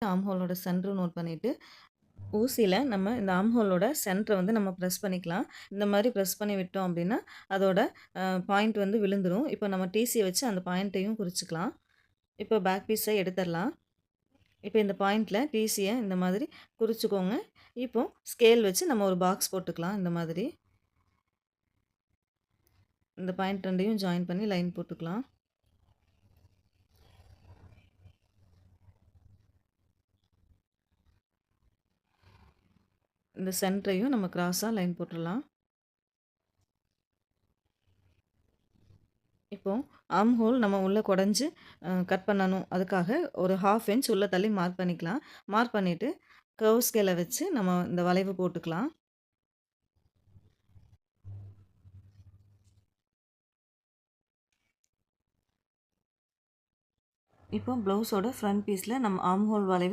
Arm ஹோலோட centre note பண்ணிவிட்டு, ஊசியில நம்ம இந்த ஆர்ம் ஹோலோட சென்டர வந்து நம்ம பிரஸ் பண்ணிக்கலாம். இந்த மாரி பிரஸ் பண்ணி விட்டோம் அப்டின்னா, அதோட பாயிண்ட் வந்து விழுந்துரும். இப்போ நம்ம டீசிய வச்சு அந்த பாயிண்ட்டையும் குறிச்சுக்கலாம். இப்போ பேக் பீஸ எடுத்துறலாம். இப்போ இந்த பாயிண்ட்ல டீசிய இந்த மாதிரி குறிச்சுக்கோங்க. இப்போ ஸ்கேல் வச்சு நம்ம ஒரு பாக்ஸ் போட்டுக்கலாம் இந்த மாதிரி. இந்த பாயிண்ட் 2யும் ஜாயின் பண்ணி லைன் போட்டுக்கலாம். இந்த சென்டரையும் நம்ம கிராஸா லைன் போட்டுறலாம். இப்போ ஆர்ம் ஹோல் நம்ம உள்ள குடஞ்சு கட் பண்ணணும். அதுக்காக ஒரு 1/2 இன்ச் உள்ள தள்ளி மார்க் பண்ணிக்கலாம். மார்க் பண்ணிட்டு கர்வ் ஸ்கேல வச்சு நம்ம இந்த வளைவு போட்டுக்கலாம். இப்போ ப்ளவுஸோட ஃப்ரண்ட் பீஸ்ல நம்ம ஆர்ம் ஹோல் வளைவு